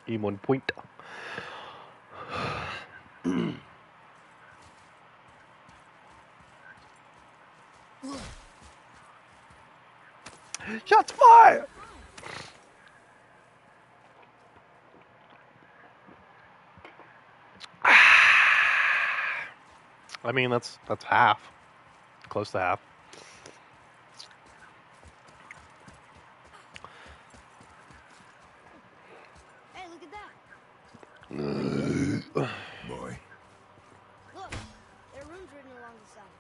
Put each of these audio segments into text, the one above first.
E1 point. Shots fired! I mean, that's half. Close to half. Hey, look at that. Boy. Look, there are runes written along the side.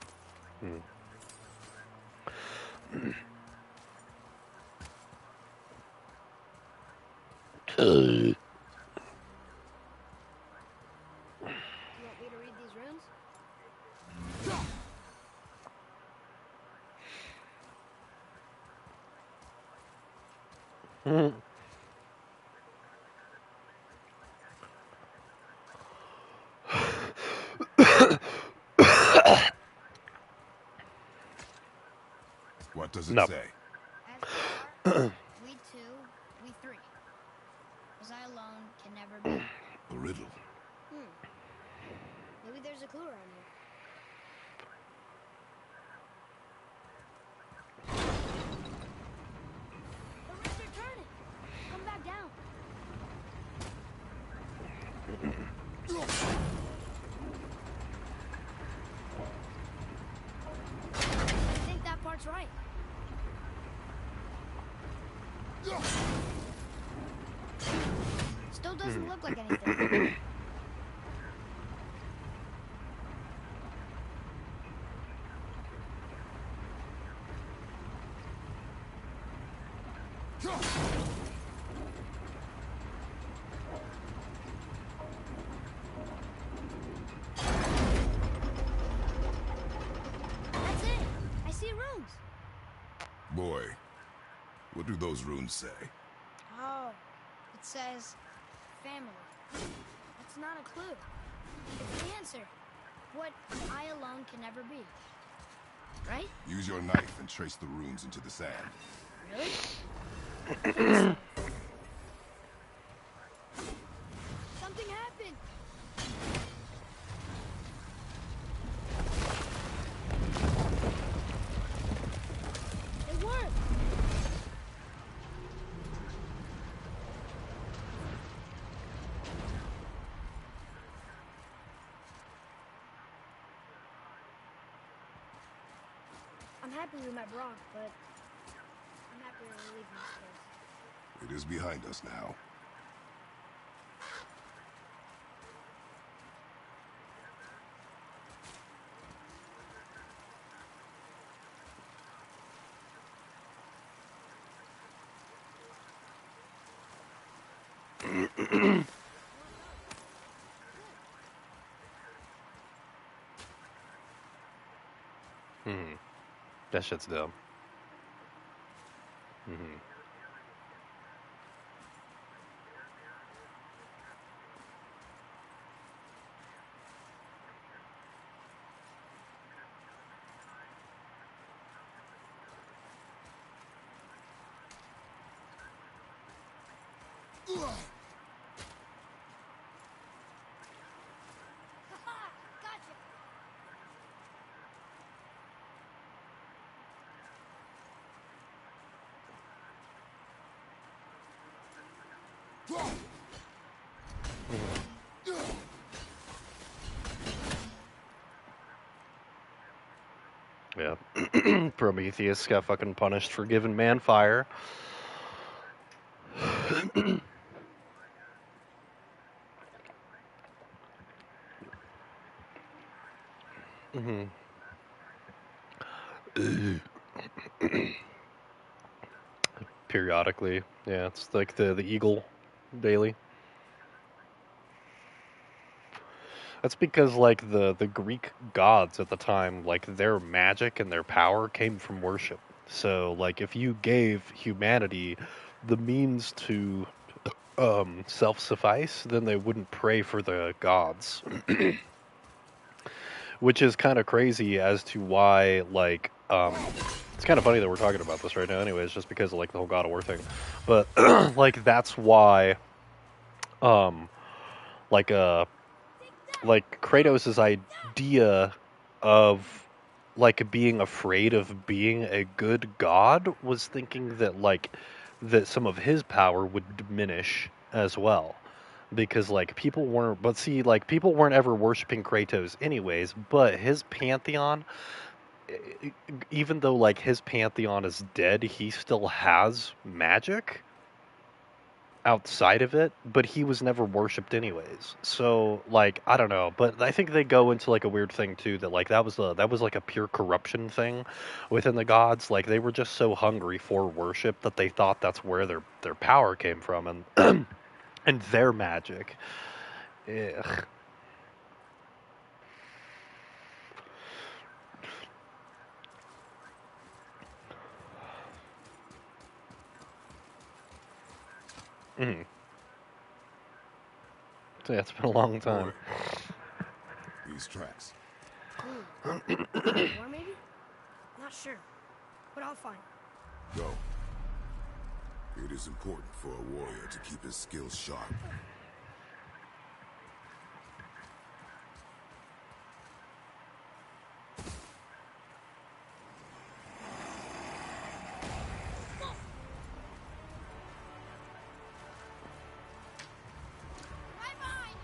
You want me to read these runes? What does it No. say? As we are, we two, we three. As I alone can never be. A riddle. Maybe there's a clue around here. The rings are turning. Come back down. I think that part's right. Still doesn't look like anything. That's it. I see runes. Boy, what do those runes say? Oh, it says family. That's not a clue. It's the answer. What I alone can never be. Right? Use your knife and trace the runes into the sand. Really? Something happened. It worked. I'm happy we met Brock, but I'm happier we're leaving this place. It is behind us now. That shit's dumb. Gotcha. Yeah. Prometheus got fucking punished for giving man fire. Periodically. Yeah, it's like the eagle daily. That's because like the Greek gods at the time, like their magic and their power came from worship. So like if you gave humanity the means to self-suffice, then they wouldn't pray for the gods. Which is kind of crazy as to why like it's kind of funny that we're talking about this right now anyways, just because of like the whole God of War thing. But like that's why um like a like Kratos' idea of like being afraid of being a good god was thinking that that some of his power would diminish as well, because like people weren't, but see, like people weren't ever worshiping Kratos anyways, but his pantheon, even though like his pantheon is dead, he still has magic outside of it, but he was never worshipped anyways. So like I don't know, but I think they go into like a weird thing too, that like that was like a pure corruption thing within the gods. Like they were just so hungry for worship that they thought that's where their power came from, and and their magic. Ugh. Mm. So, yeah, it's been a long Boy, time. these tracks. Clues. War maybe? Not sure, but I'll find. Go. It is important for a warrior to keep his skills sharp. Right behind.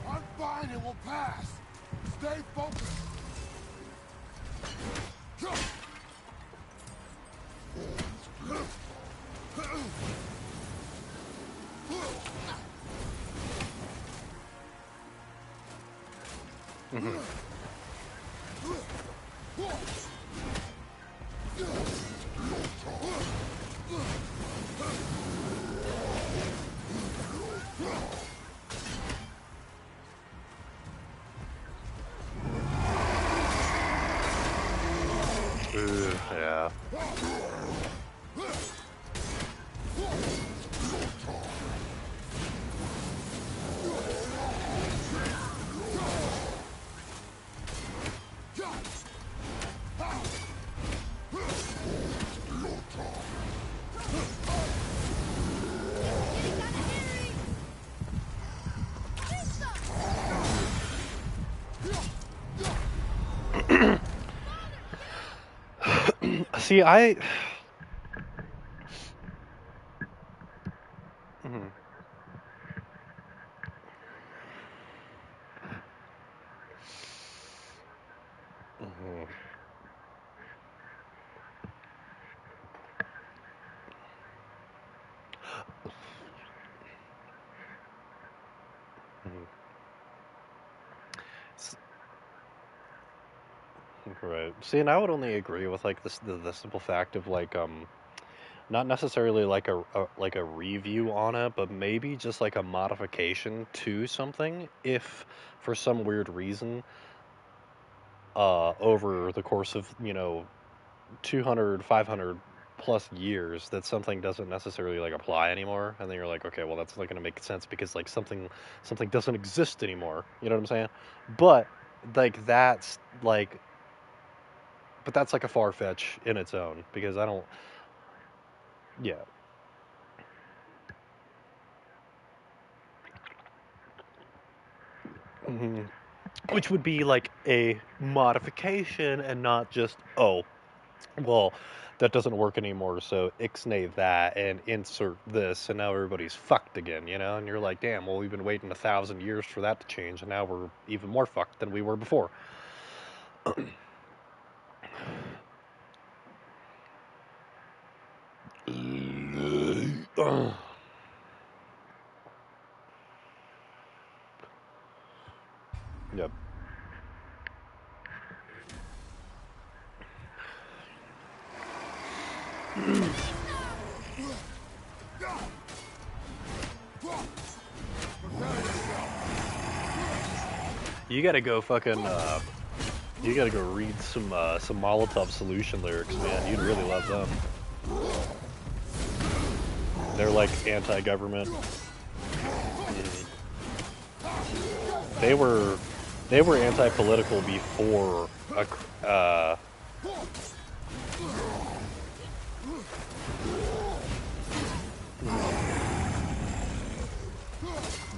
I'm fine, it will pass. Stay focused. Mhm. Ugh, yeah. See, I. Mhm, mhm, mhm. S- Right. See, and I would only agree with like the simple fact of like not necessarily like like a review on it, but maybe just like a modification to something if for some weird reason over the course of 200, 500. plus years that something doesn't necessarily like apply anymore, and then you're like, okay, well that's not going to make sense because like something doesn't exist anymore. You know what I'm saying? But like that's like a far fetch in its own because I don't. Yeah. hmm Which would be like a modification and not just, oh, well, that doesn't work anymore, so ixnay that and insert this, and now everybody's fucked again, you know? And you're like, damn, well, we've been waiting 1,000 years for that to change, and now we're even more fucked than we were before. Yep. You gotta go fucking, you gotta go read some Molotov Solution lyrics, man. You'd really love them. They're like anti-government. They were anti-political before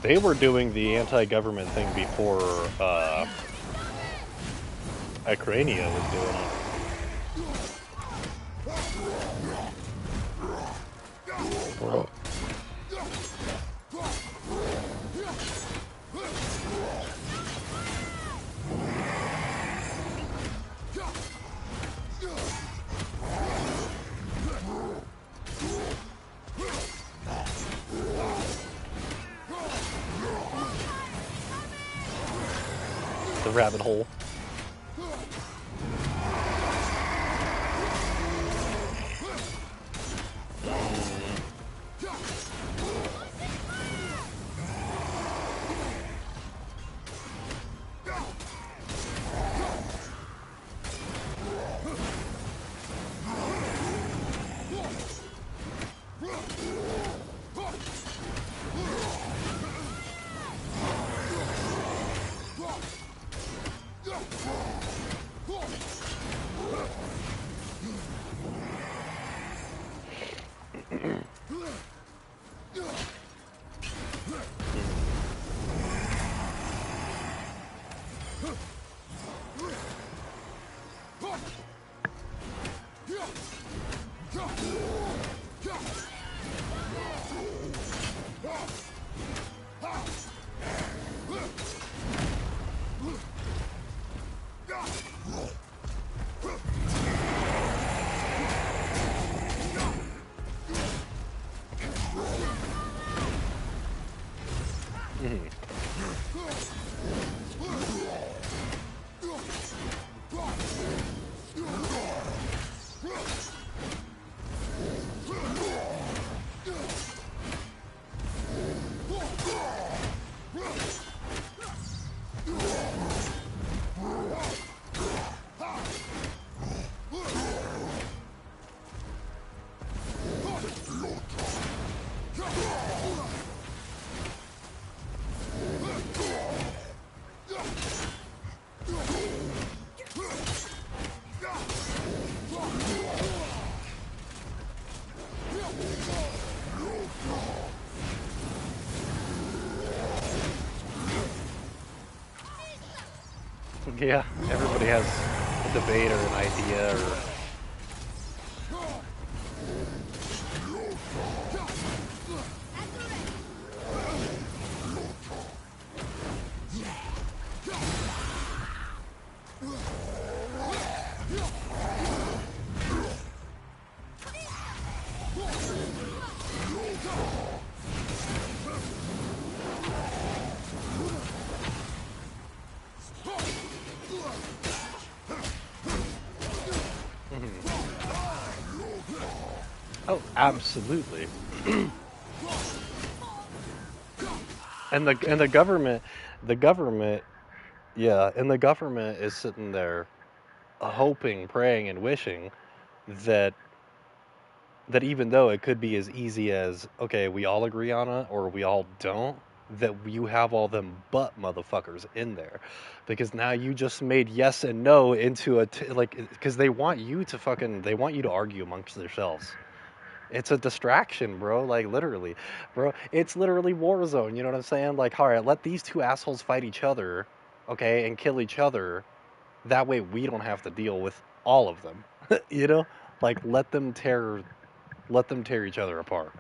they were doing the anti-government thing before Ukraine was doing it. The rabbit hole. Yeah, everybody has a debate or an idea or oh, absolutely. And the government, yeah, and the government is sitting there hoping, praying, and wishing that that even though it could be as easy as, okay, we all agree on it or we all don't, that you have all them but motherfuckers in there, because now you just made yes and no into like, because they want you to argue amongst yourselves. It's a distraction, bro. Like, literally, bro. It's literally war zone. You know what I'm saying? Like, all right, let these two assholes fight each other, okay, and kill each other. That way, we don't have to deal with all of them. You know, like let them tear each other apart.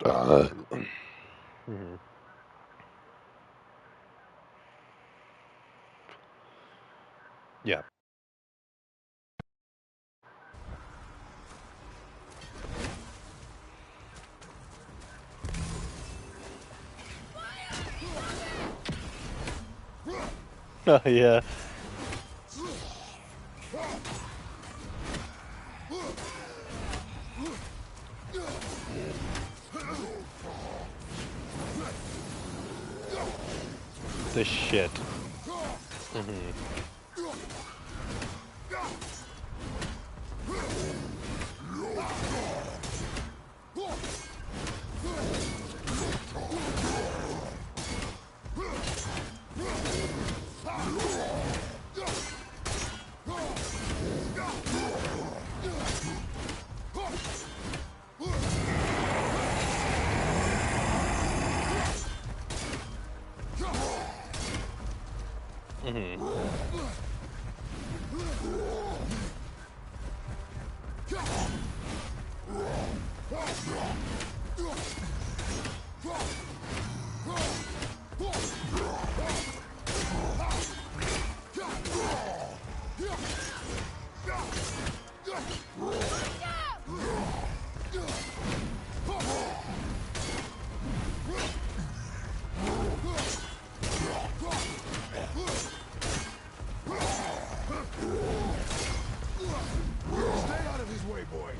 uh, yeah. Yeah. The shit. Hmm. Hmm. Stay out of his way, boy.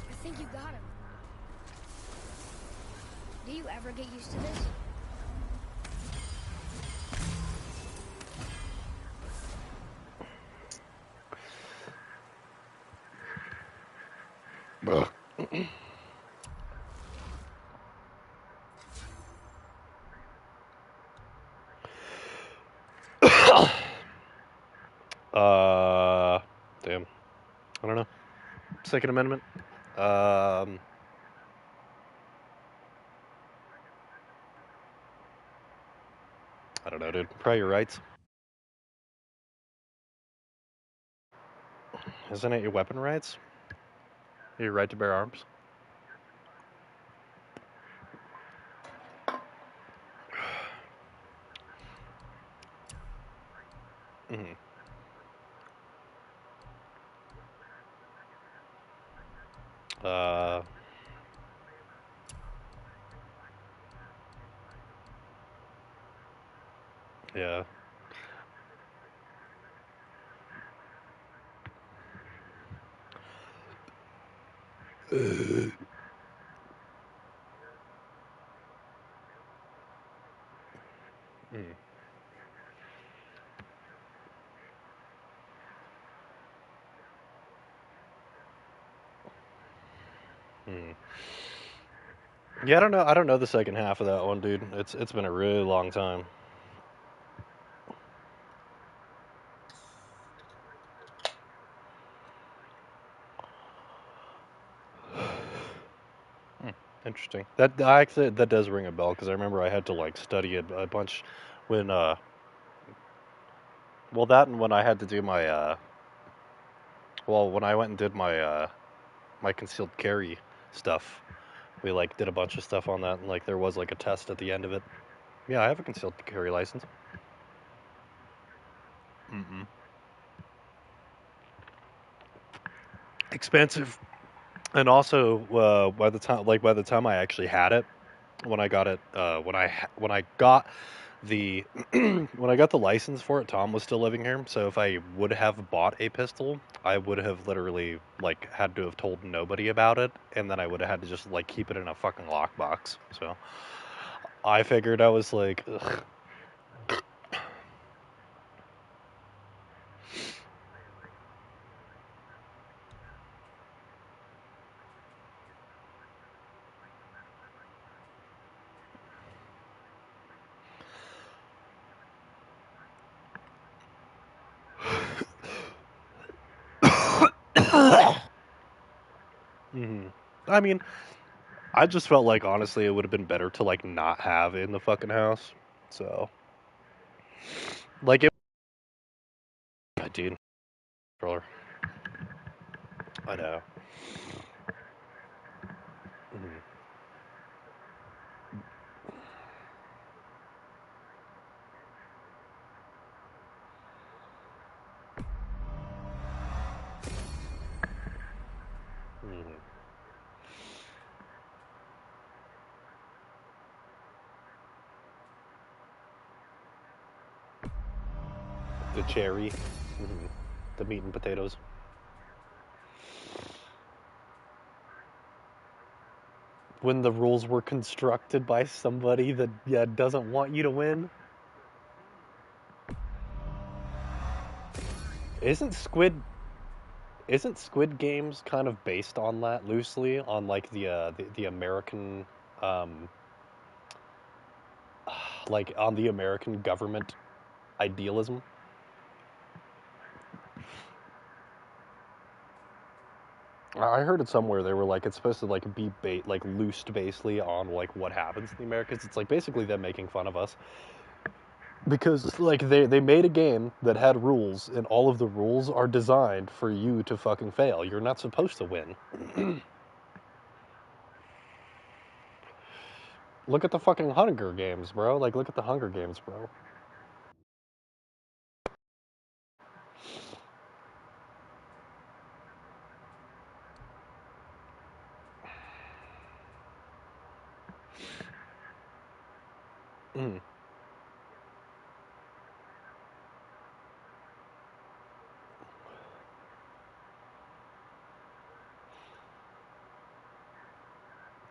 I think you got him. Do you ever get used to this? uh, damn. I don't know. Second Amendment. Um, I don't know, dude. Probably your rights. Isn't it your weapon rights? Your right to bear arms. Hmm. Uh, yeah. Mm. Mm. Yeah, I don't know. I don't know the second half of that one, dude. It's been a really long time. Hmm. Interesting. That does ring a bell because I remember I had to like study it a bunch when well, that and when I had to do my Well, when I went and did my concealed carry stuff, we like did a bunch of stuff on that, and like there was like a test at the end of it. Yeah, I have a concealed carry license. Mm-mm. Expensive, and also by the time I actually had it, when I got it, when I got the when I got the license for it, Tom was still living here. So if I would have bought a pistol, I would have literally like had to have told nobody about it, and then I would have had to just like keep it in a fucking lockbox. So I figured I was like, ugh. Mhm. I mean, I just felt like honestly it would have been better to like not have it in the fucking house. So like it, dude, controller. I know. Mhm. Mhm. The cherry, the meat and potatoes. When the rules were constructed by somebody that doesn't want you to win. Isn't Squid isn't Squid Games kind of based on that loosely on like the American um like on the American government idealism? I heard it somewhere. They were like it's supposed to like be like loosed basically on like what happens in the Americas. It's like basically them making fun of us because like they made a game that had rules and all of the rules are designed for you to fucking fail. You're not supposed to win. Look at the fucking Hunger Games, bro. Like look at the Hunger Games, bro. Mm.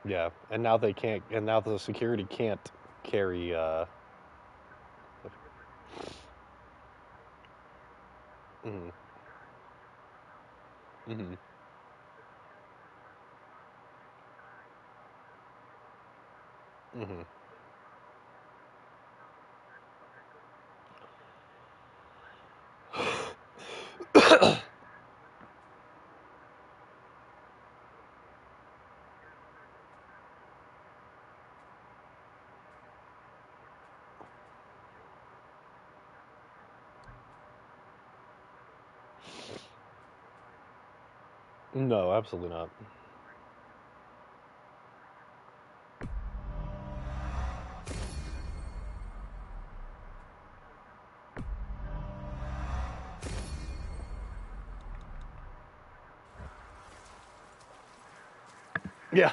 Yeah, and now they can't and now the security can't carry mm, mm, mm. No, absolutely not. Yeah.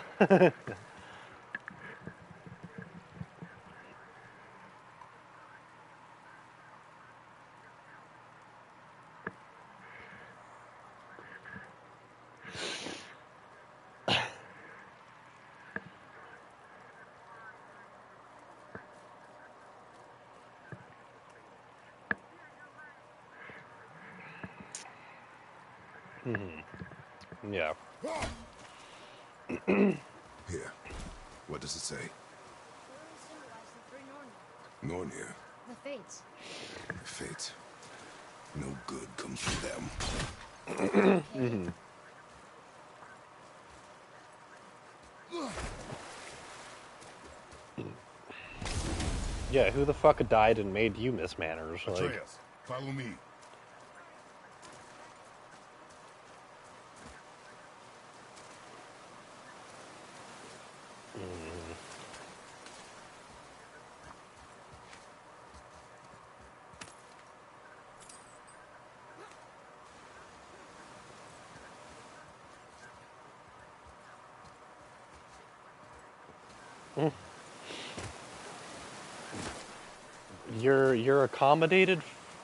Mhm. Yeah. Here. What does it say? Clearly symbolize the three Nornir. Nornir. The Fates. Fate. No good comes from them. Okay. Mhm. Yeah, who the fuck died and made you miss manners? Like, Atreus, follow me. You're accommodated.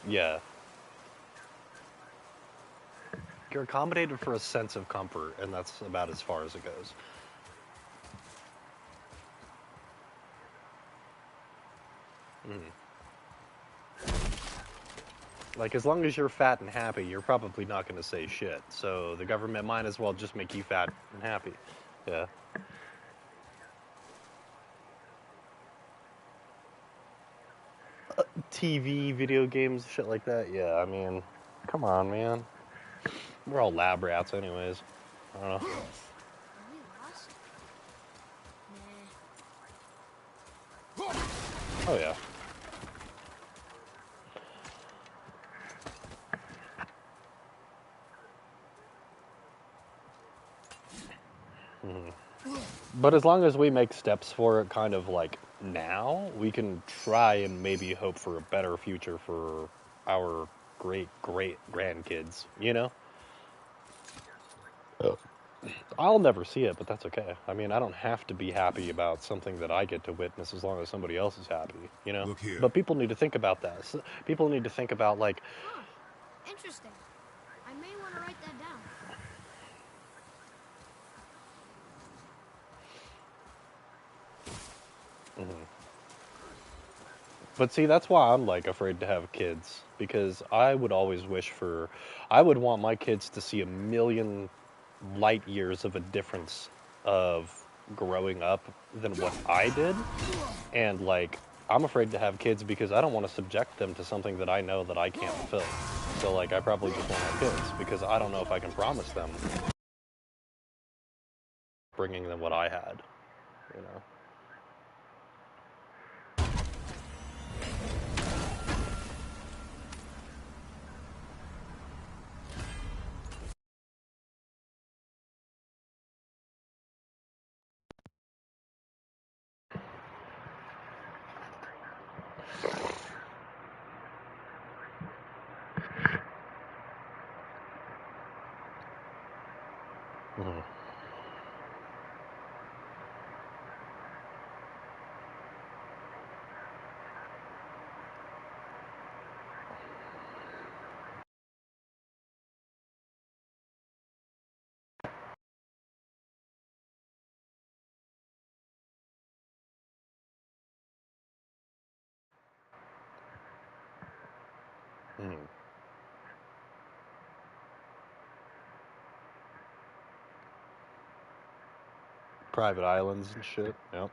Yeah, you're accommodated for a sense of comfort, and that's about as far as it goes. Mhm. Like, as long as you're fat and happy, you're probably not going to say shit. So the government might as well just make you fat and happy. Yeah. TV, video games, shit like that. Yeah, I mean, come on, man. We're all lab rats, anyways. I don't know. Are we lost? Nah. Oh, yeah. Mhm. But as long as we make steps for it kind of like now, we can try and maybe hope for a better future for our great grandkids, you know? Oh. I'll never see it, but that's okay. I mean, I don't have to be happy about something that I get to witness as long as somebody else is happy, you know? Look here. But people need to think about that. People need to think about, like, Huh. Interesting. I may want to write that down. mhm. But see, that's why I'm like afraid to have kids because I would want my kids to see a million light years of a difference of growing up than what I did. And like, I'm afraid to have kids because I don't want to subject them to something that I know that I can't fulfill. So like, I probably just won't have kids because I don't know if I can promise them bringing them what I had, you know? Mhm. Mhm. Private islands and shit. Yep.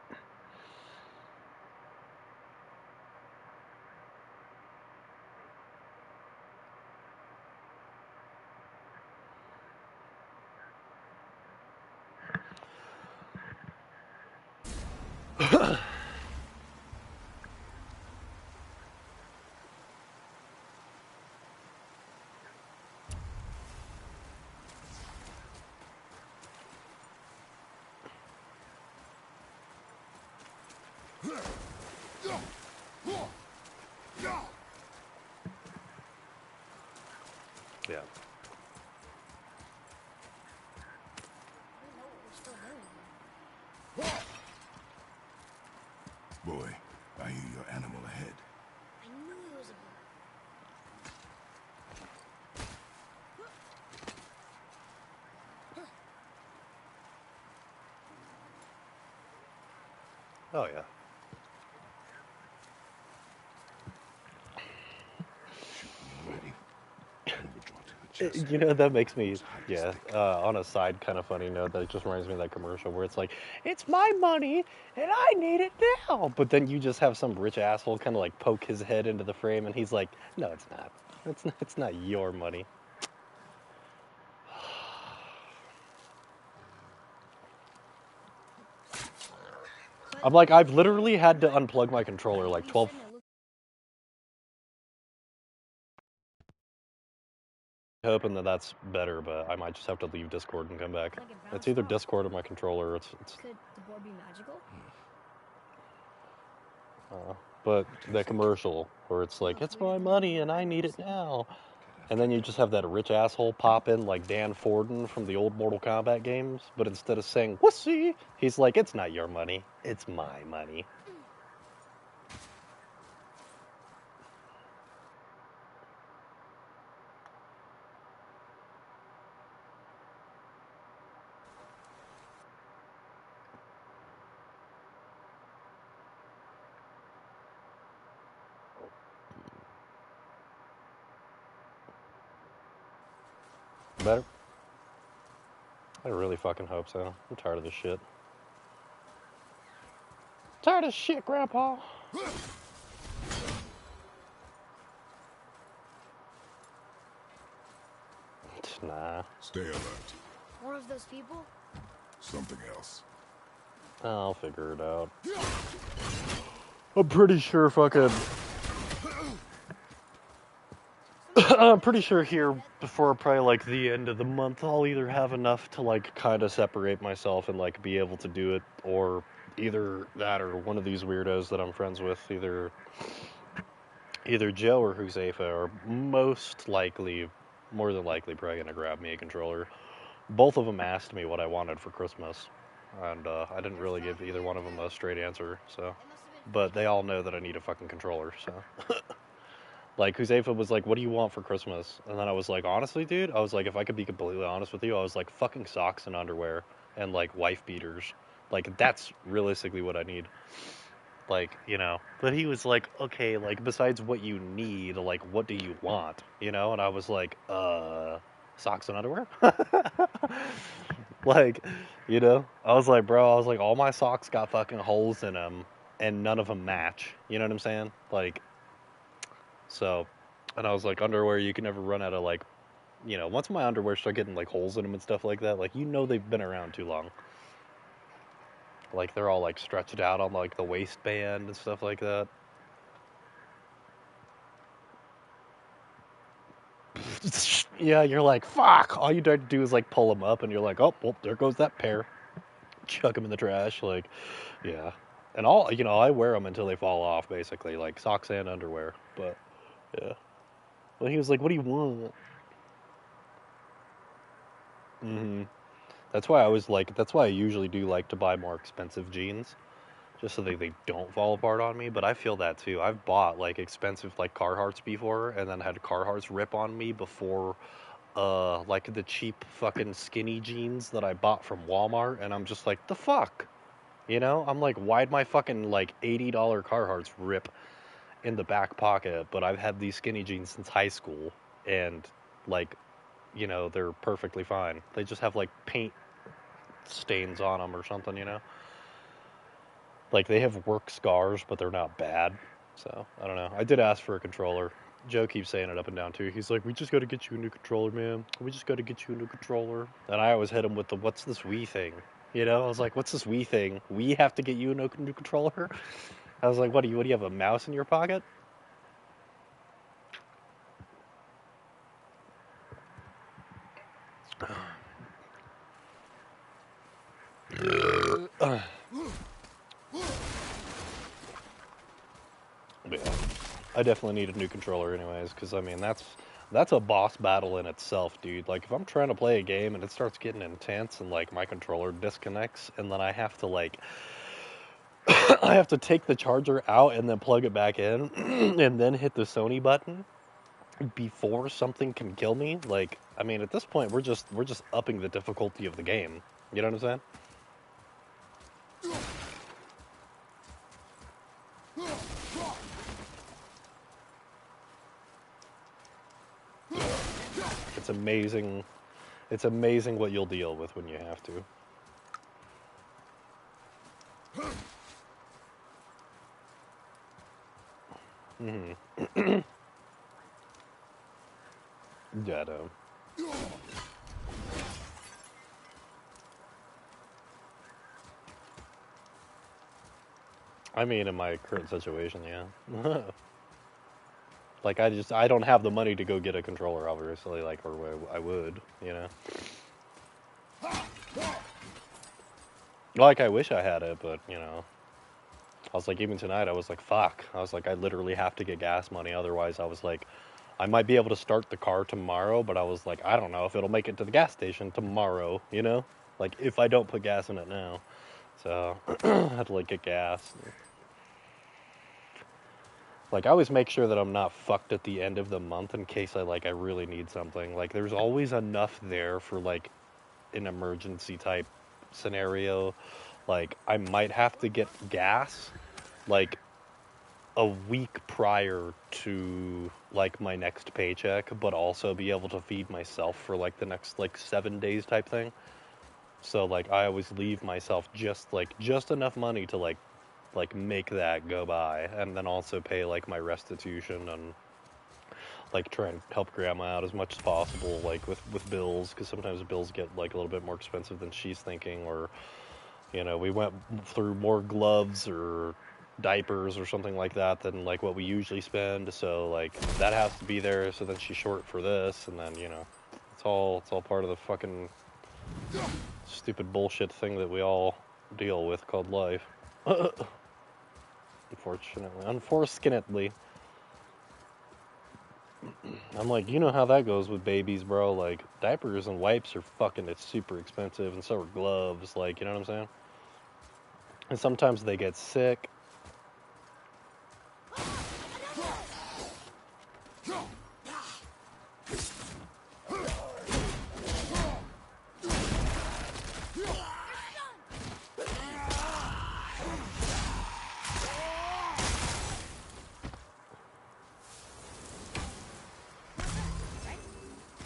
Yeah. I don't know what we're still doing here. Boy, I hear your animal ahead. I knew it was a bird. Oh yeah. Shooting already. Never draw to the chest. You know, that makes me, Those hide yeah, stick. on a side kind of funny note, that just reminds me of that commercial where it's like, it's my money and I need it now. But then you just have some rich asshole kind of like poke his head into the frame and he's like, no, it's not. It's not your money. But I'm like, I've literally had to unplug my controller I know like you 12, said it looked hoping that that's better, but I might just have to leave Discord and come back. like it It's bounced either off. Discord or my controller. Could the board be magical? Uh, but the commercial where it's Well, like, it's it's weirder my than anything money and I've I ever need it seen. now. And then you just have that rich asshole pop in like Dan Forden from the old Mortal Kombat games, but instead of saying "wussy," he's like, "It's not your money, it's my money." Better? I really fucking hope so. I'm tired of this shit. Tired of shit, Grandpa. Nah. Stay alert. More of those people? Something else. I'll figure it out. I'm pretty sure fucking... I'm pretty sure here before probably like the end of the month I'll either have enough to like kind of separate myself and like be able to do it, or either that or one of these weirdos that I'm friends with, either Joe or Josefa, are most likely, more than likely, probably gonna grab me a controller. Both of them asked me what I wanted for Christmas, and I didn't really give either one of them a straight answer. So, but they all know that I need a fucking controller. So, like, Josefa was like, "What do you want for Christmas?" And then I was like, "Honestly, dude," I was like, "If I could be completely honest with you, I was like, fucking socks and underwear and like wife beaters. Like, that's realistically what I need." Like, you know. But he was like, "Okay, like, besides what you need, like, what do you want?" You know. And I was like, socks and underwear." Like, you know, I was like, bro, I was like, all my socks got fucking holes in them, and none of them match. You know what I'm saying? Like, so, and I was like, underwear, you can never run out of like, you know, once my underwear start getting like holes in them and stuff like that, like, you know, they've been around too long. Like, they're all like stretched out on like the waistband and stuff like that. Yeah, you're like, fuck. All you try to do is like pull them up, and you're like, oh, well, there goes that pair. Chuck them in the trash. Like, yeah. And all, you know, I wear them until they fall off, basically, like socks and underwear. But, yeah. Well, he was like, what do you want? Hmm. That's why I was like, that's why I usually do like to buy more expensive jeans, just so they don't fall apart on me. But I feel that too. I've bought like expensive like Carhartts before, and then had Carhartts rip on me before like the cheap fucking skinny jeans that I bought from Walmart, and I'm just like, the fuck? You know? I'm like, why'd my fucking like $80 Carhartts rip in the back pocket, but I've had these skinny jeans since high school, and like, you know, they're perfectly fine. They just have like paint stains on them or something, you know? Like, they have work scars, but they're not bad. So, I don't know. I did ask for a controller. Joe keeps saying it up and down, too. He's like, we just got to get you a new controller, man. We just got to get you a new controller. And I always hit him with the, what's this Wii thing? You know, I was like, what's this Wii thing? We have to get you a new controller? I was like, what do you have, a mouse in your pocket? Yeah, I definitely need a new controller anyways, because, I mean, that's a boss battle in itself, dude. Like, if I'm trying to play a game and it starts getting intense and, like, my controller disconnects, and then I have to, like, I have to take the charger out and then plug it back in, and then hit the Sony button before something can kill me. Like, I mean, at this point, we're just upping the difficulty of the game. You know what I'm saying? It's amazing. It's amazing what you'll deal with when you have to. Hmm. Yeah, no. I mean, in my current situation, yeah. Like, I don't have the money to go get a controller, obviously, like, or I would, you know. Like, I wish I had it, but, you know. I was like, even tonight, I was like, fuck. I was like, I literally have to get gas money, otherwise, I was like, I might be able to start the car tomorrow, but I was like, I don't know if it'll make it to the gas station tomorrow, you know? Like, if I don't put gas in it now. So, I had to, like, get gas. Like, I always make sure that I'm not fucked at the end of the month in case I really need something. Like, there's always enough there for, like, an emergency type scenario. Like, I might have to get gas, like, a week prior to like my next paycheck, but also be able to feed myself for like the next like 7 days type thing. So like I always leave myself just enough money to like make that go by, and then also pay like my restitution and like try and help grandma out as much as possible, like with bills, because sometimes bills get like a little bit more expensive than she's thinking, or we went through more gloves or diapers or something like that than like what we usually spend. So like that has to be there. So then she's short for this, and then it's all part of the fucking stupid bullshit thing that we all deal with called life. Unfortunately, I'm like, you know how that goes with babies, bro. Like diapers and wipes are fucking, it's super expensive, and so are gloves. Like, you know what I'm saying? And sometimes they get sick.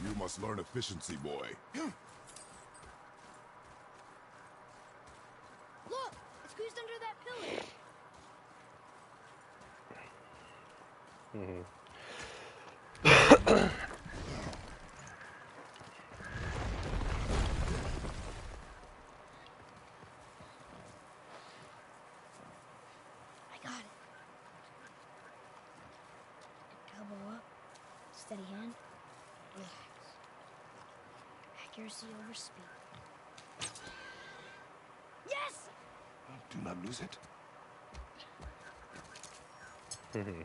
You must learn efficiency, boy. Look! It's squeezed under that pillar. Mm-hmm. I got it. Elbow up. Steady hand. Relax. Accuracy over speed. Yes! Do not lose it. Mm-hmm.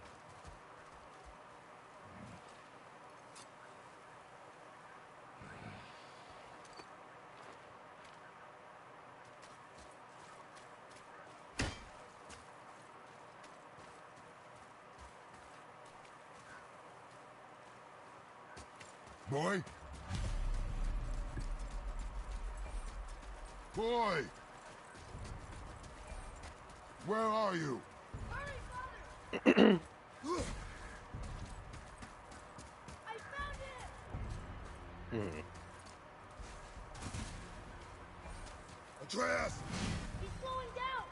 Boy? Boy! Where are you? Hurry, Father! I found it! Mm-hmm. Atreus! He's slowing down!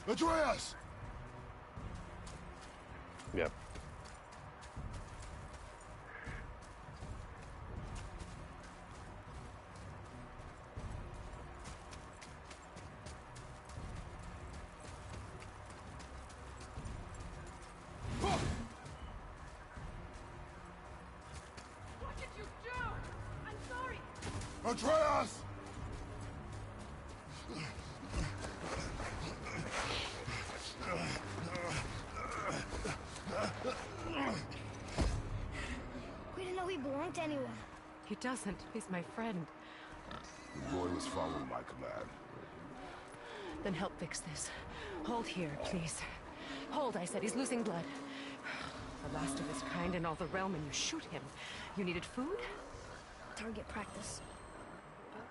Atreus! Yep. What did you do? I'm sorry! Atreus! We didn't know he belonged to anyone. He doesn't. He's my friend. The boy was following my command. Then help fix this. Hold here, please. Hold, I said. He's losing blood. The last of his kind in all the realm, and you shoot him. You needed food? Target practice.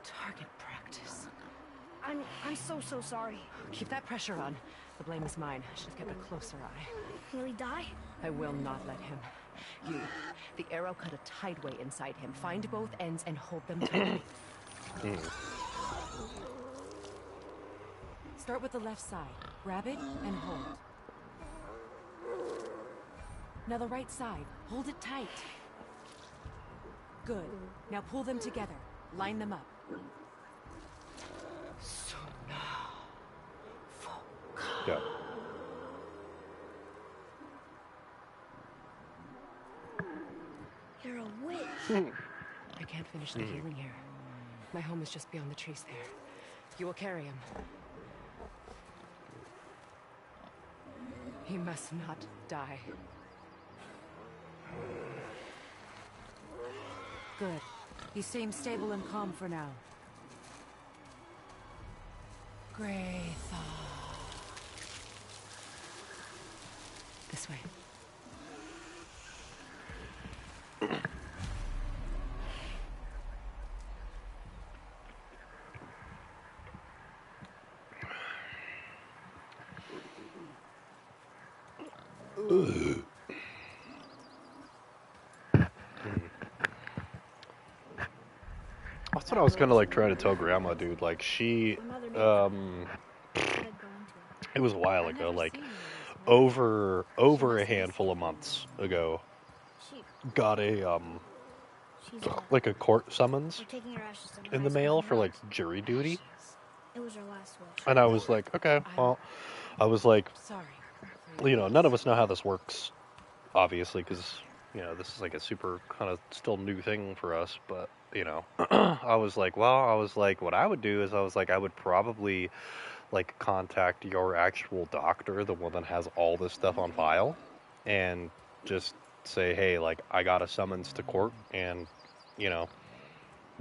Target practice. I'm so sorry. Keep that pressure on. The blame is mine. I should have kept a closer eye. Will he die? I will not let him. You, the arrow cut a tideway inside him. Find both ends and hold them tightly. Start with the left side. Grab it and hold. Now the right side. Hold it tight. Good. Now pull them together. Line them up. Yeah. You're a witch. I can't finish the healing here. My home is just beyond the trees there. You will carry him. He must not die. Good. He seems stable and calm for now. Graythaw. This way. That's what I was kind of like trying to tell Grandma, dude. Like she, it was a while ago, like over a handful of months ago, got a She's like a court summons we're taking her ashes to in the mail for like jury duty, It was her last wish. and I was like, okay, well, I was like, Sorry. you know, none of us know how this works, obviously, because you know this is like a super kind of still new thing for us, but you know, I was like, what I would do is I was like, I would probably like contact your actual doctor, the one that has all this stuff on file, and just say, hey, like I got a summons to court, and you know,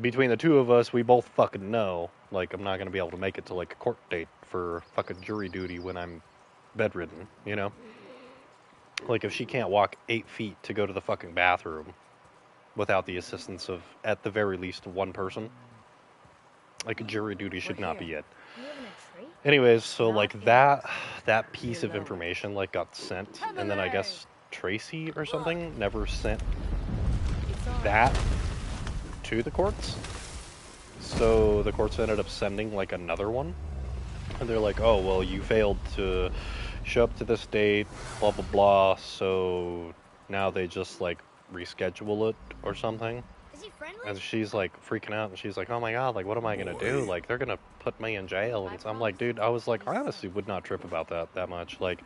between the two of us, we both fucking know, like I'm not gonna be able to make it to like a court date for fucking jury duty when I'm bedridden, you know. Like if she can't walk 8 feet to go to the fucking bathroom without the assistance of at the very least one person, like jury duty should not be it. You live in a tree? Anyways, so Not like in that piece of information like got sent, and then I guess Tracy or something never sent that to the courts. So the courts ended up sending like another one, and they're like, oh well, you failed to show up to this date, blah blah blah. So now they just like reschedule it or something. Is he friendly? And she's like freaking out, and she's like, oh my god, like what am I gonna do? Like they're gonna put me in jail. And so I'm like, dude, I was like, I honestly would not trip about that much. Like,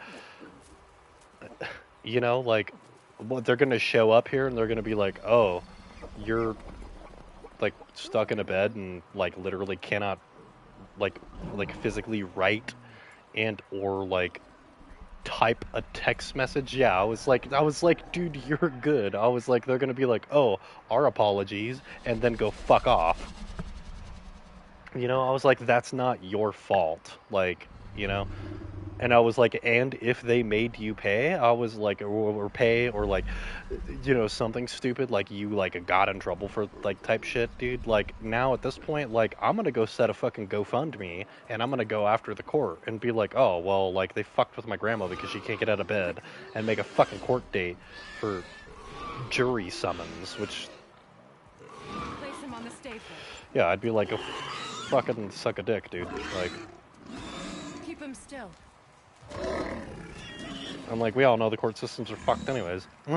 you know, like what they're gonna show up here and they're gonna be like, oh, you're like stuck in a bed and like literally cannot like physically write and or like type a text message. Yeah, I was like, dude, you're good. I was like, they're gonna be like, oh, our apologies, and then go fuck off. You know, I was like, that's not your fault. Like, you know. And I was like, and if they made you pay, I was like, or pay, or like, you know, something stupid, like you like got in trouble for like type shit, dude. Like now at this point, like I'm gonna go set a fucking GoFundMe and I'm gonna go after the court and be like, oh well, like they fucked with my grandma because she can't get out of bed, and make a fucking court date for jury summons. Which, Place him on the stapler. yeah, I'd be like, a fucking suck a dick, dude. Like. Keep him still. I'm like, we all know the court systems are fucked anyways. You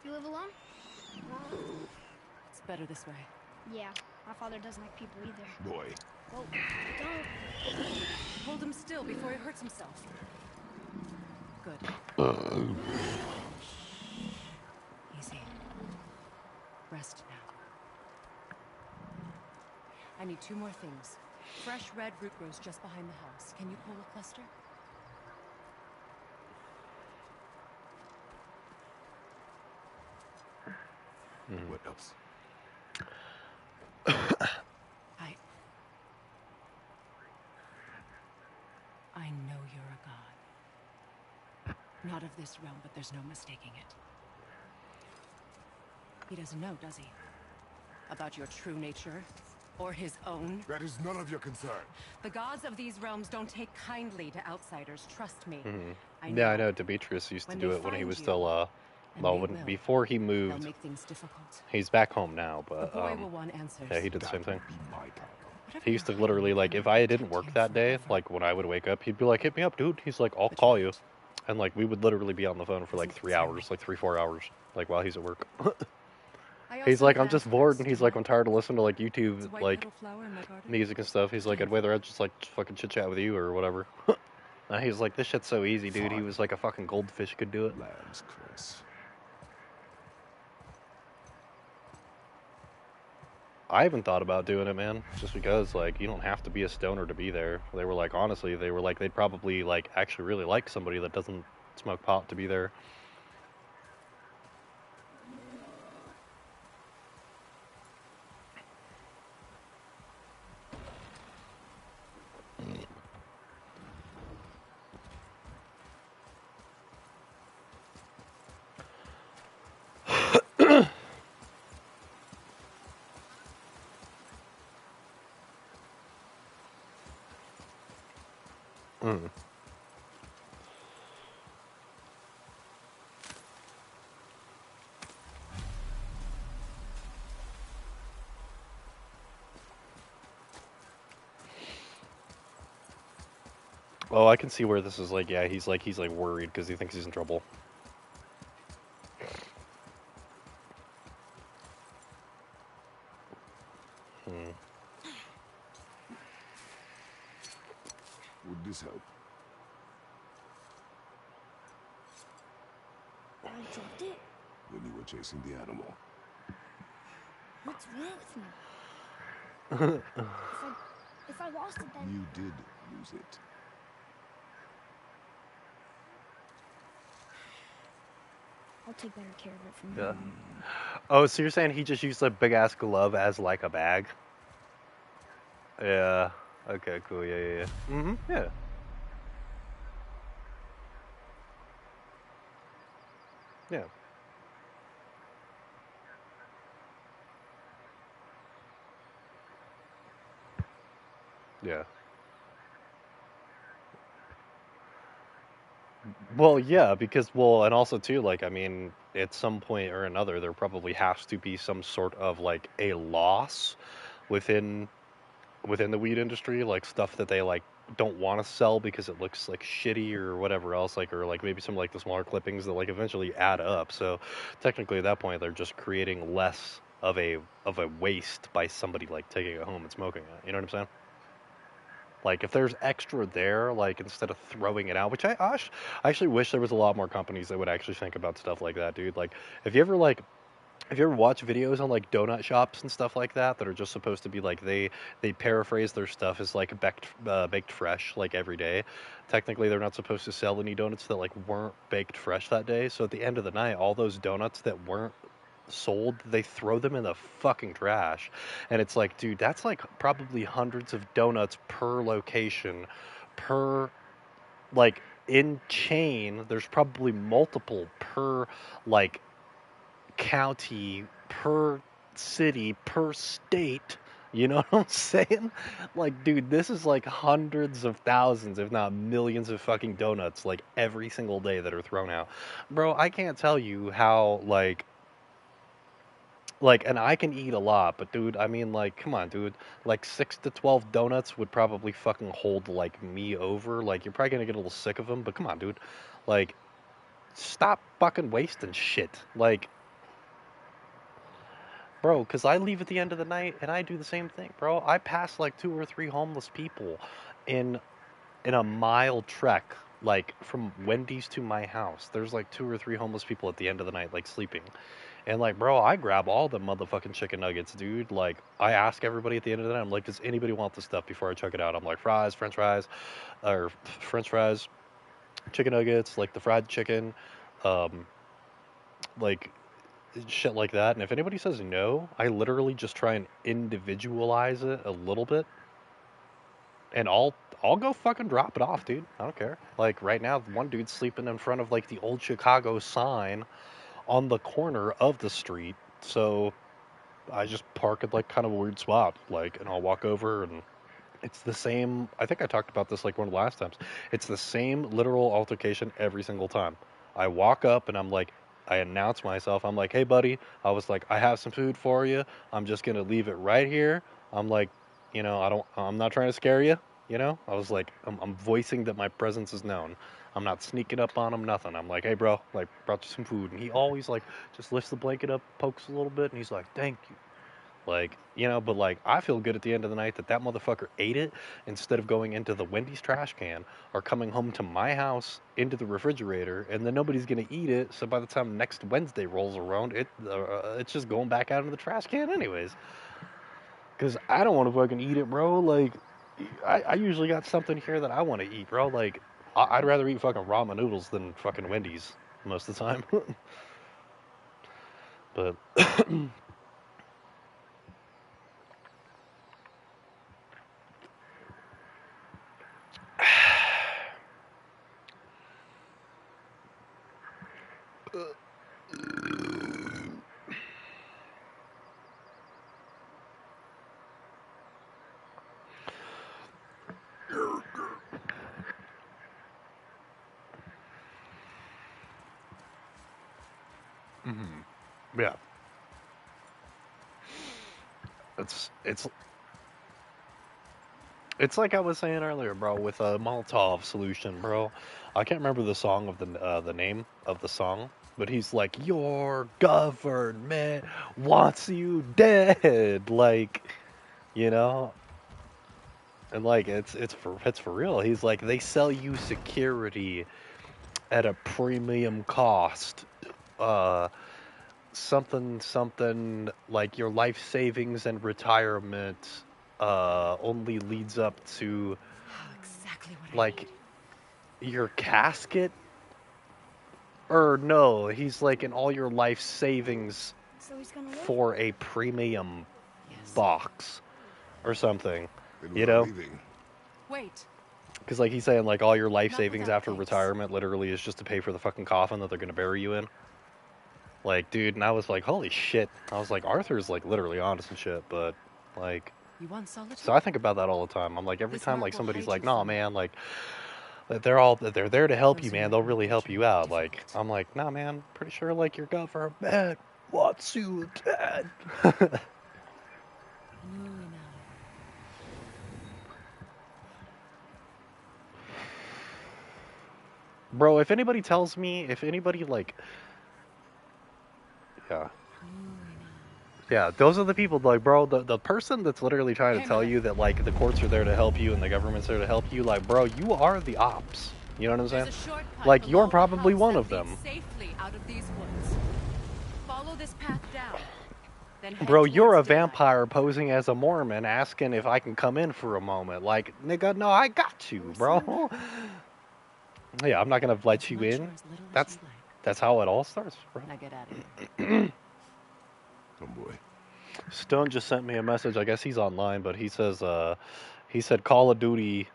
live alone? It's better this way. Yeah. My father doesn't like people either. Boy, Oh, don't. Hold him still before he hurts himself. Good. Easy. Rest now. I need 2 more things. Fresh red root grows just behind the house. Can you pull a cluster? what else? I know you're a god. Not of this realm, but there's no mistaking it. He doesn't know, does he? About your true nature? Or his own? That is none of your concern. The gods of these realms don't take kindly to outsiders, trust me. Yeah, I know. Demetrius used to When do they it when he find was you, still, and well, they when, will, before he They'll moved. make things difficult. He's back home now, The but, boy will want answers. yeah, he did the same thing. Be my power. Whatever He used to you're literally, hiding, like, I if will I didn't protect work you that day, forever. like, when I would wake up, he'd be like, hit me up, dude. He's like, I'll call you. And, like, we would literally be on the phone for, like, 3 hours, like, 3-4 hours, like, while he's at work. I He's also like, I'm have just bored, and ancestors, he's like, do I'm tired of listening to, like, It's a YouTube, white like, petal flower in my garden. music and stuff. He's like, I'd rather just, like, fucking chit-chat with you or whatever. And he was like, this shit's so easy, dude. He was like, a fucking goldfish could do it. Lamb's cress. I even thought about doing it, man, just because like you don't have to be a stoner to be there. They were like, honestly, they were like they'd probably like actually really like somebody that doesn't smoke pot to be there. Mm. Oh, I can see where this is like. Yeah, he's like worried because he thinks he's in trouble. Hmm. Would this help? I dropped it? When you were chasing the animal. What's wrong with me? If I lost it, then You did lose it. I'll take better care of it from now Yeah. on. Oh, so you're saying he just used a big ass glove as like a bag? Yeah. Okay. Cool. Yeah. Yeah. Yeah. Yeah. Yeah. Yeah. Well, yeah, because well, and also too, like, I mean, at some point or another, there probably has to be some sort of like a loss within within the weed industry, like stuff that they like don't want to sell because it looks like shitty or whatever else, like or like maybe some like the smaller clippings that like eventually add up. So technically, at that point, they're just creating less of a waste by somebody like taking it home and smoking it. You know what I'm saying? Like if there's extra there, like instead of throwing it out, which I actually wish there was a lot more companies that would actually think about stuff like that, dude. Like if you ever like if you ever watch videos on like donut shops and stuff like that that are just supposed to be like they paraphrase their stuff as like baked fresh like every day. Technically, they're not supposed to sell any donuts that like weren't baked fresh that day. So at the end of the night, all those donuts that weren't sold, they throw them in the fucking trash. And it's like, dude, that's like probably hundreds of donuts per location, per like in chain. There's probably multiple per like county, per city, per state. You know what I'm saying? Like, dude, this is like hundreds of thousands, if not millions of fucking donuts, like every single day that are thrown out. Bro, I can't tell you how, and I can eat a lot, but dude, I mean, like, come on, dude. Like 6 to 12 donuts would probably fucking hold like me over. Like, you're probably gonna get a little sick of them, but come on, dude. Like, stop fucking wasting shit. Like, bro, because I leave at the end of the night and I do the same thing, bro. I pass like 2 or 3 homeless people in in a mile trek, like from Wendy's to my house. There's like 2 or 3 homeless people at the end of the night, like sleeping. And like, bro, I grab all the motherfucking chicken nuggets, dude. Like, I ask everybody at the end of the night, I'm like, does anybody want this stuff before I check it out? I'm like, fries, French fries, or French fries, chicken nuggets, like the fried chicken, um, like shit like that. And if anybody says no, I literally just try and individualize it a little bit, and I'll go fucking drop it off, dude. I don't care. Like right now, one dude's sleeping in front of like the old Chicago sign on the corner of the street. So I just park at like kind of a weird spot, like, and I'll walk over and it's the same. I think I talked about this like one of the last times. It's the same literal altercation every single time. I walk up and I'm like, I announce myself. I'm like, hey, buddy. I was like, I have some food for you. I'm just gonna leave it right here. I'm like, I'm not trying to scare you. I was like, I'm voicing that my presence is known. I'm not sneaking up on him, nothing. I'm like, hey, bro, like, brought you some food. And he always, like, just lifts the blanket up, pokes a little bit, and he's like, thank you. Like, but like, I feel good at the end of the night that that motherfucker ate it instead of going into the Wendy's trash can or coming home to my house into the refrigerator, and then nobody's gonna eat it. So by the time next Wednesday rolls around, it's just going back out into the trash can anyways. Because I don't want to fucking eat it, bro. Like, I usually got something here that I want to eat, bro. Like, I'd rather eat fucking ramen noodles than fucking Wendy's most of the time. But Mhm. Yeah, it's it's like I was saying earlier, bro, with a Molotov solution, bro. I can't remember the name of the song, but he's like, "Your government wants you dead," like, you know, and like it's for real. He's like, they sell you security at a premium cost. Uh, something like your life savings and retirement only leads up to Exactly what I like need. your casket, or no, he's like in all your life savings So he's gonna live? for a premium Yes. box or something, Then we you are know, leaving. Wait. because like he's saying like all your life Not savings without after thanks. retirement literally is just to pay for the fucking coffin that they're gonna bury you in. Like, dude, and I was like, holy shit. I was like, Arthur's like literally honest and shit, but like, You want so solitude? I think about that all the time. I'm like, every This time world like will somebody's hide you like, "No, from it. man, like they're there to help you, Those who man. let They'll me really get help you you will be out." Like, difficult. I'm like, "Nah, man. Pretty sure like your government wants you dead." Nurina. Bro, if anybody tells me, if anybody like, yeah, Nurina. yeah, those are the people like, bro, the person that's literally trying to Hey, tell Mother. you that like the courts are there to help you and the government's there to help you, like, bro, you are the ops. You know what I'm There's saying? a shortcut Like, you're below the probably house one that of leads them. safely out of these woods. Follow this path down, then head Bro, you're towards a daylight. vampire posing as a Mormon asking if I can come in for a moment. Like, nigga, no, I got Are you, we seeing bro. Yeah, I'm not gonna let As you much in. or as little as you That's like. that's how it all starts, bro. Now get out of here. Homeboy. Stone just sent me a message. I guess he's online, but he said Call of Duty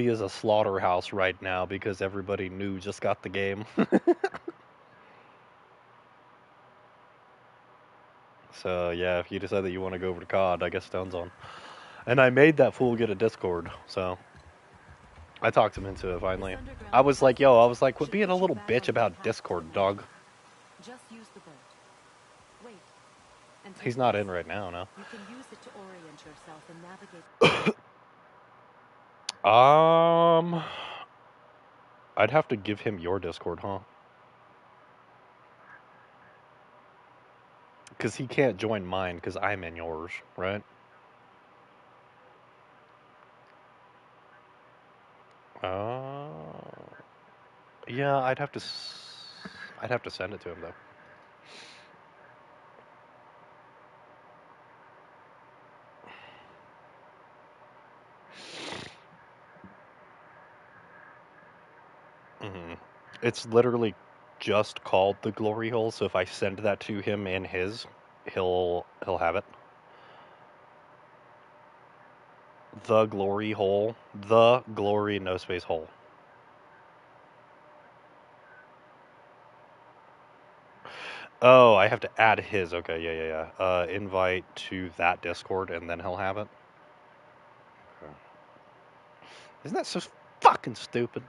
is a slaughterhouse right now because everybody new just got the game. So yeah, if you decide that you want to go over to COD, I guess Stone's on. And I made that fool get a Discord, so I talked him into it This finally. I underground was like, yo, I was like, quit should being a put you little back bitch on your about path to Discord, adventure. dog. Just use the boat. Wait, and take He's not this. in right now, no. You can use it to orient yourself and navigate. Um, I'd have to give him your Discord, huh? Because he can't join mine because I'm in yours, right? Uh, yeah, I'd have to send it to him though. hmm It's literally just called the Glory Hole, so if I send that to him in his, he'll have it. The Glory Hole, the Glory no space hole. Oh, I have to add his. Okay, yeah. Invite to that Discord, and then he'll have it. Okay. Isn't that so fucking stupid?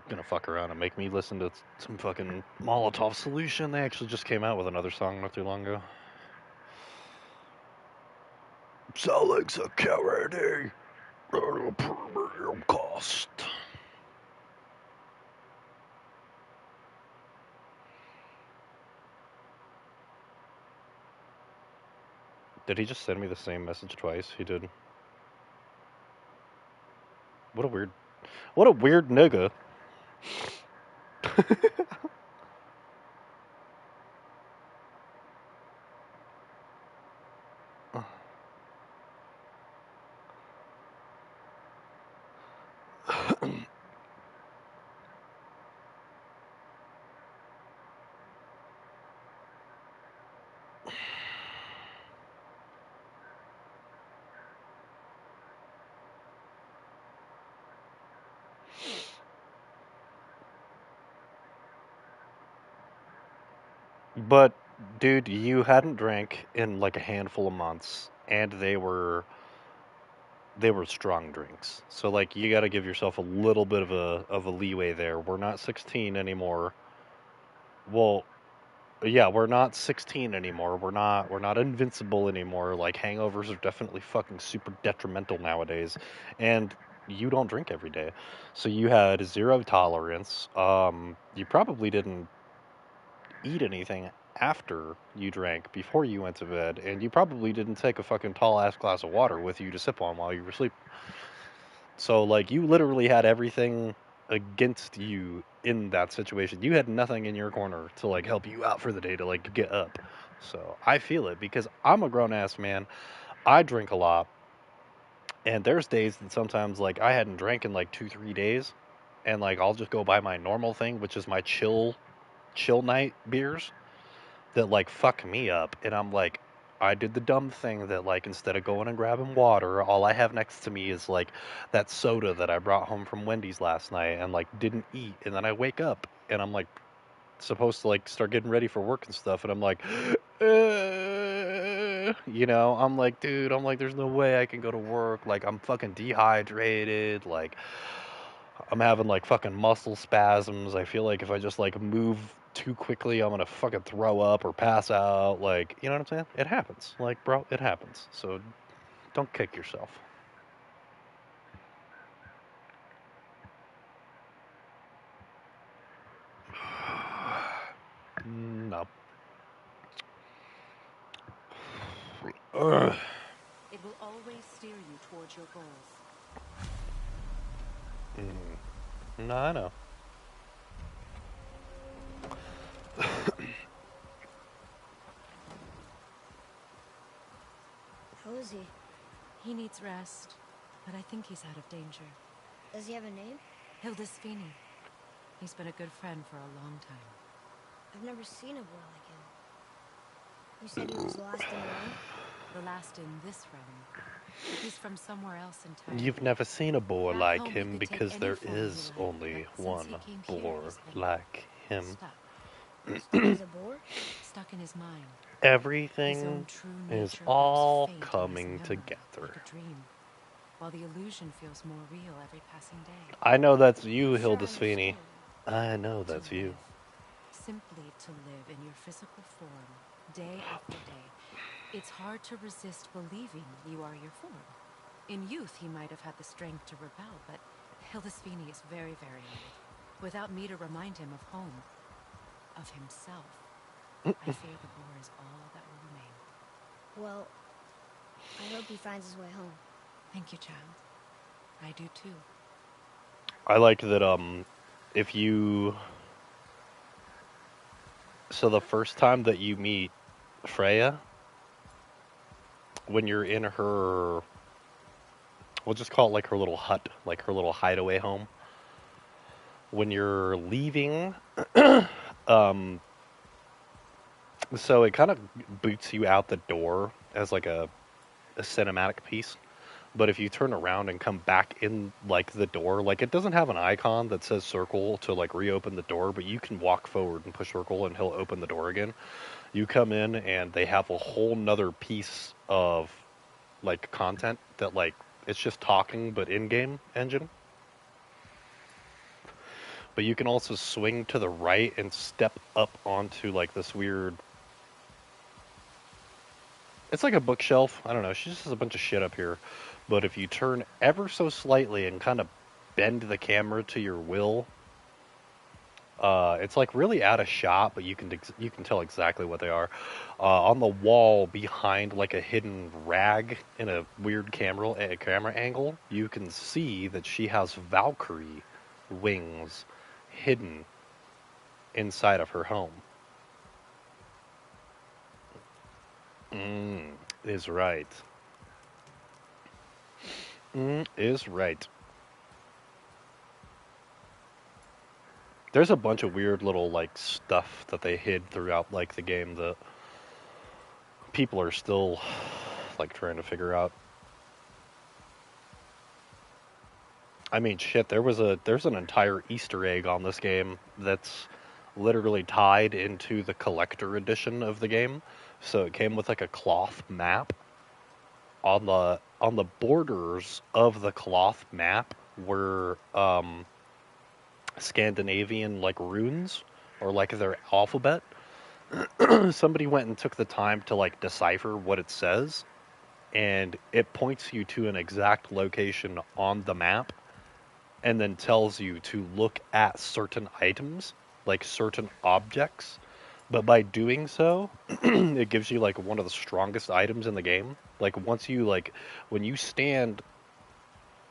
Gonna fuck around and make me listen to some fucking Molotov Solution. They actually just came out with another song not too long ago. Selling security at a premium cost. Did he just send me the same message twice? He did. What a weird, what a weird nigga. But dude, you hadn't drank in like a handful of months, and they were strong drinks. So like you got to give yourself a little bit of a leeway there. We're not 16 anymore. Well, yeah, we're not 16 anymore. We're not invincible anymore. Like hangovers are definitely fucking super detrimental nowadays. And you don't drink every day. So you had zero tolerance. You probably didn't eat anything after you drank before you went to bed, and you probably didn't take a fucking tall ass glass of water with you to sip on while you were asleep. So like you literally had everything against you in that situation. You had nothing in your corner to like help you out for the day to like get up. So I feel it because I'm a grown ass man. I drink a lot, and there's days that sometimes like I hadn't drank in like 2 3 days, and like I'll just go buy my normal thing, which is my chill night beers that like fuck me up, and I'm like, I did the dumb thing that like instead of going and grabbing water, all I have next to me is like that soda that I brought home from Wendy's last night and like didn't eat, and then I wake up and I'm like supposed to like start getting ready for work and stuff, and I'm like I'm like, dude, I'm like, there's no way I can go to work, like I'm fucking dehydrated, like I'm having like fucking muscle spasms. I feel like if I just like move too quickly, I'm gonna fucking throw up or pass out. Like, you know what I'm saying? It happens. Like, bro, it happens. So don't kick yourself. No. Ugh. It will always steer you towards your goals. No, I know. How is he? He needs rest, but I think he's out of danger. Does he have a name? Hildesvini. He's been a good friend for a long time. I've never seen a boy like him. You said he was lost in the realm? The last in this realm. He's from somewhere else entirely. You've never seen a boy Back like home, he him could take because any there form he is liked, only but since one he came here, boy he's been like him. stuck. Stuck as a boar? Stuck in his mind. His Everything own true is nature all grows faint in his coming memory, together. like a dream, while the illusion feels more real every passing day. I know that's you, Sure, I Hilda Sweeney. understand. I know To that's you. live. Simply to live in your physical form, day after day. It's hard to resist believing you are your form. In youth, he might have had the strength to rebel, but Hildesvini is very, very old. Without me to remind him of home, of himself, I fear the boar is all that will remain. Well, I hope he finds his way home. Thank you, child. I do too. I like that if you so the first time that you meet Freya, when you're in her, we'll just call it like her little hut, like her little hideaway home. When you're leaving, um so it kind of boots you out the door as like a cinematic piece. But if you turn around and come back in like the door, like it doesn't have an icon that says circle to like reopen the door, but you can walk forward and push circle and he'll open the door again. You come in and they have a whole nother piece of like content that like it's just talking but in-game engine. But you can also swing to the right and step up onto like this weird, it's like a bookshelf. I don't know. She just has a bunch of shit up here. But if you turn ever so slightly and kind of bend the camera to your will, It's like really out of shot, but you can tell exactly what they are. On the wall behind like a hidden rag in a weird camera angle, you can see that she has Valkyrie wings hidden inside of her home. Mm, is right. Is right. There's a bunch of weird little like stuff that they hid throughout like the game that people are still like trying to figure out. I mean, shit, there's an entire Easter egg on this game that's literally tied into the collector edition of the game. So it came with like a cloth map. On the borders of the cloth map were Scandinavian like runes or like their alphabet. Somebody went and took the time to like decipher what it says, and it points you to an exact location on the map and then tells you to look at certain items, like certain objects. But by doing so, it gives you like one of the strongest items in the game. Like once you like when you stand,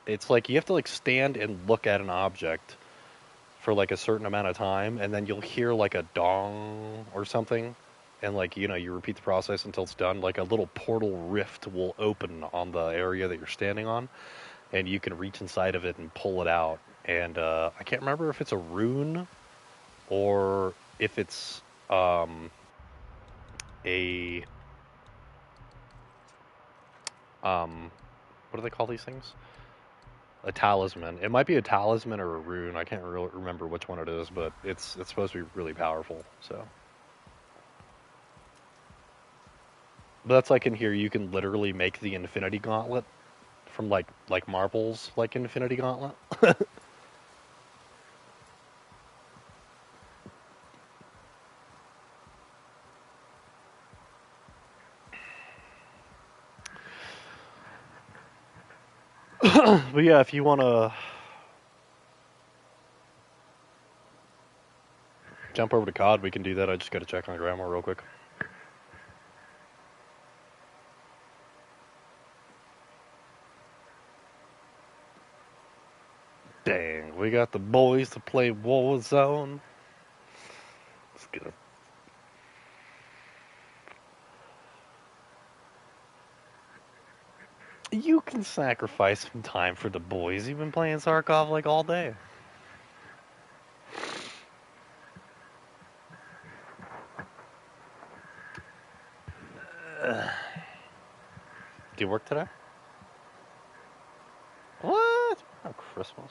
it's like you have to like stand and look at an object for like a certain amount of time, and then you'll hear like a dong or something, and like you repeat the process until it's done. Like a little portal rift will open on the area that you're standing on, and you can reach inside of it and pull it out. And I can't remember if it's a rune or if it's a what do they call these things? A talisman. It might be a talisman or a rune. I can't really remember which one it is, but it's supposed to be really powerful. So, but that's like in here. You can literally make the Infinity Gauntlet from like marbles, like Infinity Gauntlet. But yeah, if you want to jump over to COD, we can do that. I just got to check on Grandma real quick. Dang, we got the boys to play Warzone. Let's get a... You can sacrifice some time for the boys. You've been playing Sarkov like all day. Do you work today? What? Oh, Christmas.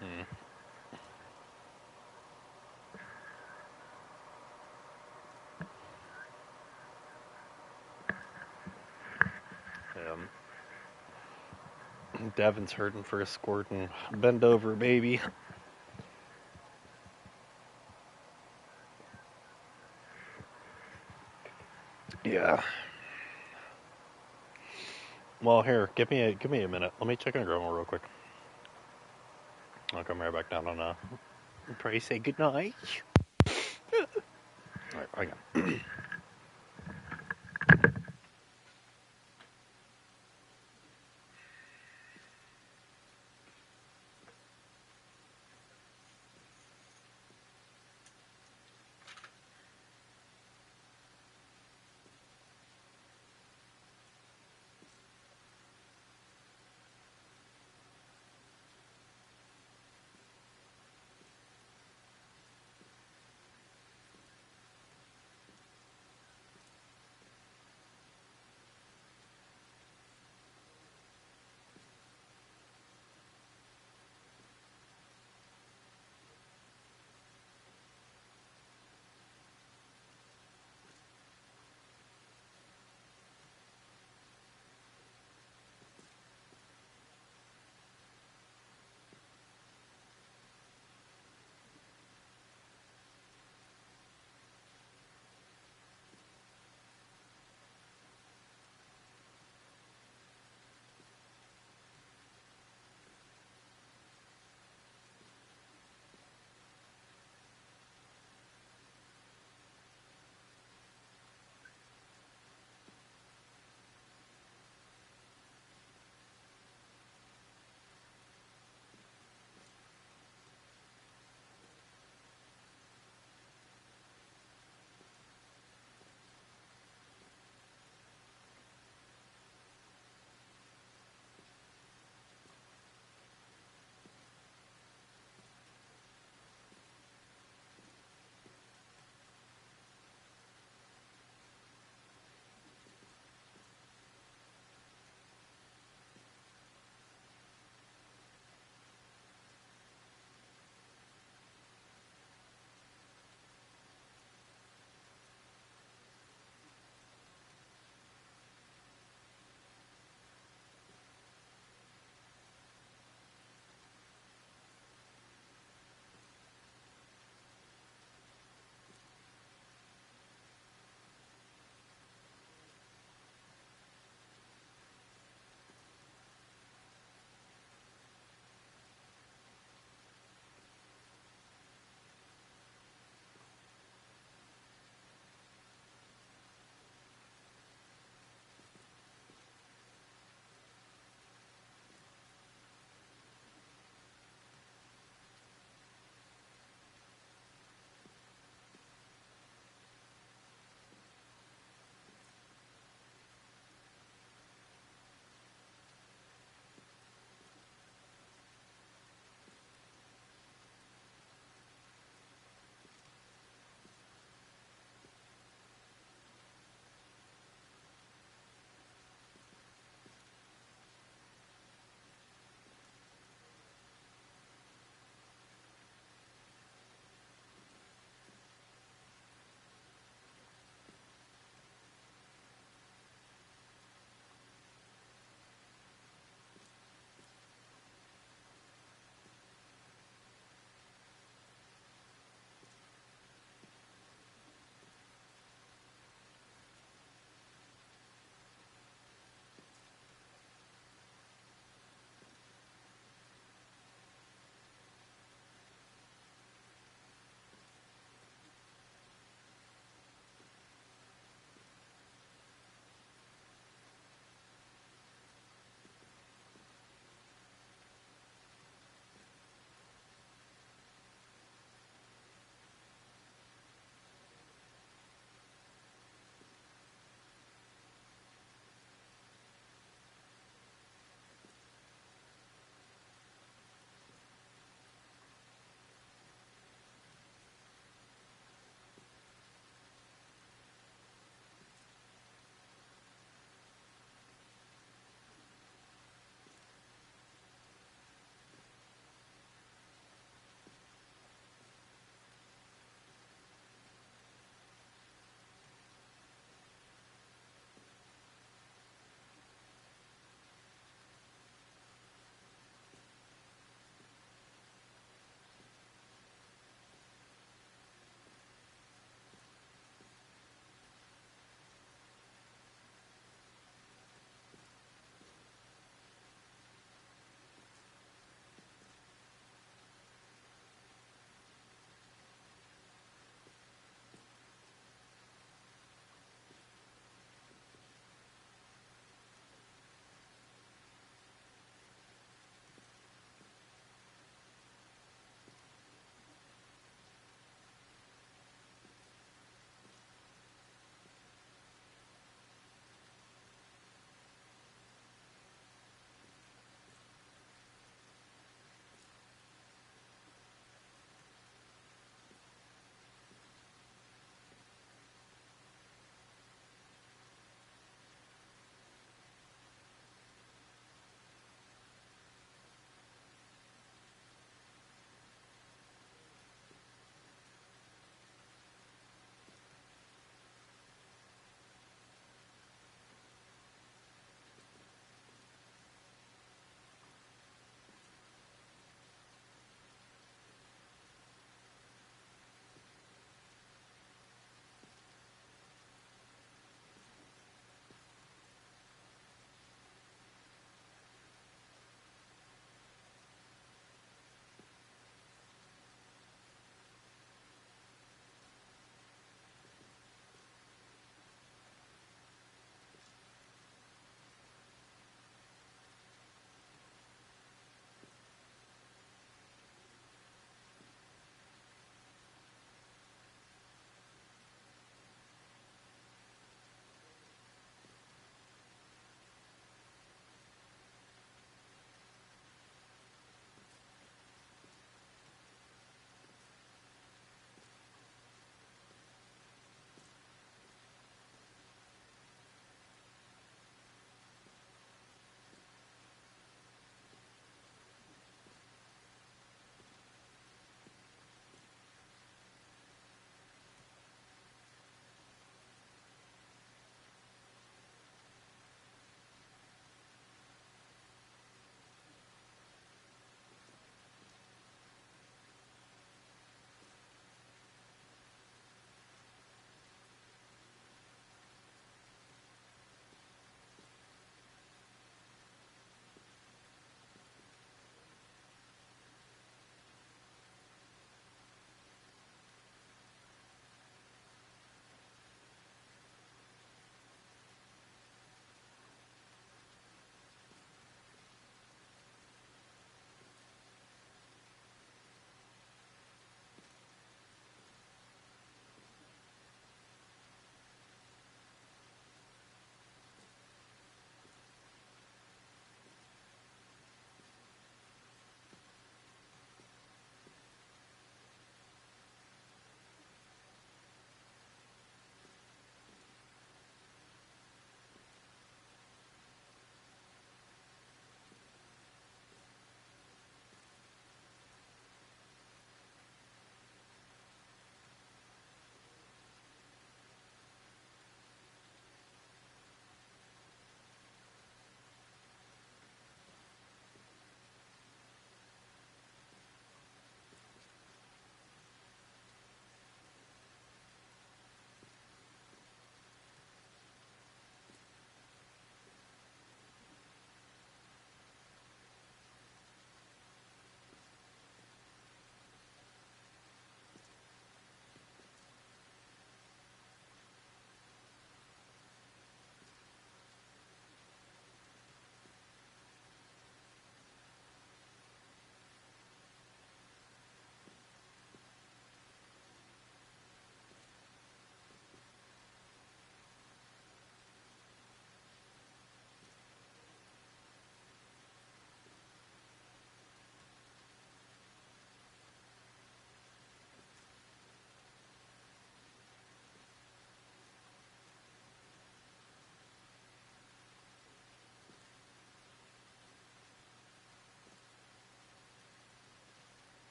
Hmm. Devin's hurting for a squirtin'. Bend over, baby. Yeah. Well, here, give me a minute. Let me check on Grandma real quick. I'll come right back down on pray say good night. All right, hang on.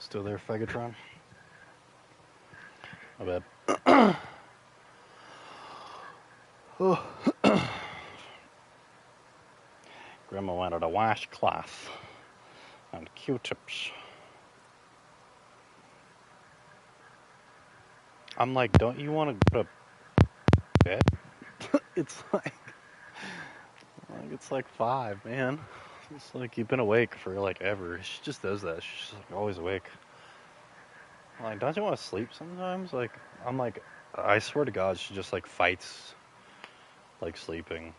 Still there, Fegatron? I bet. Oh. Grandma wanted a washcloth and Q-tips. I'm like, don't you want to go to bed? It's like 5, man. It's like you've been awake for like ever. She just does that. She's just like always awake. I'm like, don't you want to sleep sometimes? Like, I'm like, I swear to God, she just like fights like sleeping.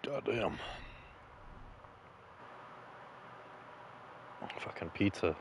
Goddamn. Fucking pizza.